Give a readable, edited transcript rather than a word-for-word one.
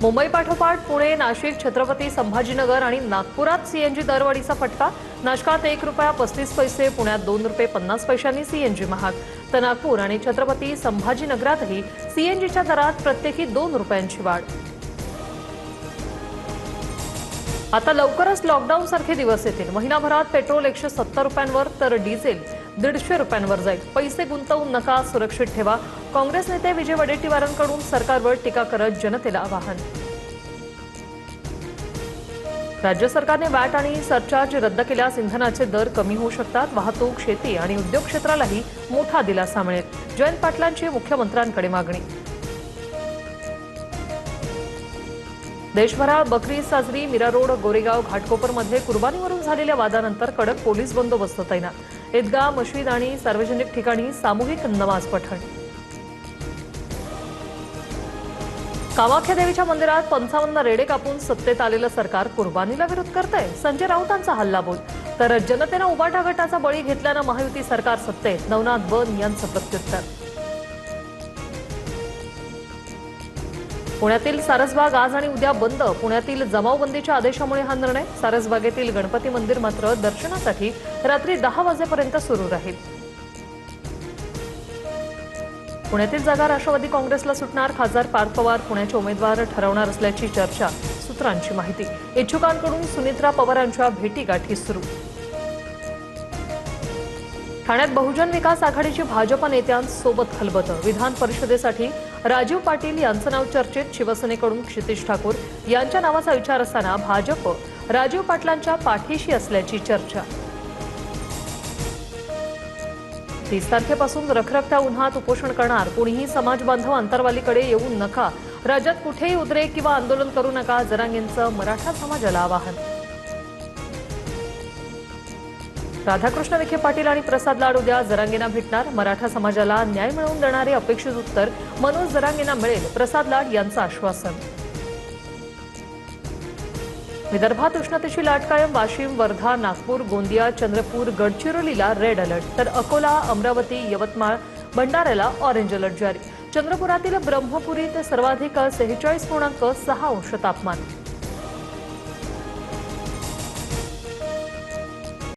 मुंबई पाठोपाठ पुणे, नाशिक, छत्रपती संभाजीनगर आणि नागपुरात सीएनजी दरवाढीचा फटका। नाशकात ₹1.35, पुण्यात ₹2.50 सीएनजी महाग। तर नागपूर आणि छत्रपती संभाजीनगरातही सीएनजीच्या दरात प्रत्येकी ₹2ची वाढ। आता लवकरच लॉकडाऊन सारखे दिवस येतील। महिनाभरात पेट्रोल ₹170 तर डिझेल ₹150 जाईल। पैसे गुंतवून नका, सुरक्षित ठेवा। काँग्रेस नेते विजय वडेट्टीवारांकडून सरकारवर टीका करत जनतेला आवाहन। राज्य सरकारने वॅट आणि सरचार्ज रद्द केल्यास इंधनाचे दर कमी होऊ शकतात। वाहतूक, शेती आणि उद्योग क्षेत्रालाही मोठा दिलासा मिळेल। जयंत पाटलांची मुख्यमंत्र्यांकडे मागणी। देशभरात बकरी ईद साजरी। मीरा रोड, गोरेगाव, घाटकोपरमध्ये कुर्बानीवरून झालेल्या वादानंतर कडक पोलीस बंदोबस्त तैनात। ईदगाह, मशीद आणि सार्वजनिक ठिकाणी सामूहिक नमाज पठण। कामाख्या देवीच्या मंदिरात 55 रेडे कापून सत्तेत आलेलं सरकार कुर्बानीला विरोध करतंय। संजय राऊतांचा हल्लाबोल। तर जनतेनं उबाटा गटाचा बळी घेतल्यानं महायुती सरकार सत्तेत। नवनाथ बन यांचं प्रत्युत्तर। पुण्यातील सारसबाग आज आणि उद्या बंद। पुण्यातील जमावबंदीच्या आदेशामुळे हा निर्णय। सारसबागेतील गणपती मंदिर मात्र दर्शनासाठी रात्री 10 वाजेपर्यंत सुरू राहील। पुण्यातील जागा राष्ट्रवादी काँग्रेसला सुटणार। खासदार पार्थ पवार पुण्याचे उमेदवार ठरवणार असल्याची चर्चा। सूत्रांची माहिती। इच्छुकांकडून सुनित्रा पवारांच्या भेटीगाठी सुरू। ठाण्यात बहुजन विकास आघाडीची भाजप नेत्यांसोबत खलबतं। विधान परिषदेसाठी राजीव पाटील यांचं नाव चर्चेत। शिवसेनेकडून क्षितिज ठाकूर यांच्या नावाचा विचार असताना भाजप राजीव पाटलांच्या पाठीशी असल्याची चर्चा। 30 तारखेपासून रखरखत्या उन्हात उपोषण करणार। कोणीही समाज बांधव अंतरवालीकडे येऊ नका। राज्यात कुठेही उद्रेक किंवा आंदोलन करू नका। जरांगेंचं मराठा समाजाला आवाहन। राधाकृष्ण विखे पाटील आणि प्रसाद लाड उद्या जरांगेंना भेटणार। मराठा समाजाला न्याय मिळवून देणारे अपेक्षित उत्तर मनोज जरांगेंना मिळेल, प्रसाद लाड यांचं आश्वासन। विदर्भात उष्णतेची लाट कायम। वाशिम, वर्धा, नागपूर, गोंदिया, चंद्रपूर, गडचिरोलीला रेड अलर्ट, तर अकोला, अमरावती, यवतमाळ, भंडाऱ्याला ऑरेंज अलर्ट जारी। चंद्रपुरातील ब्रह्मपुरीत सर्वाधिक 46.6 अंश तापमान।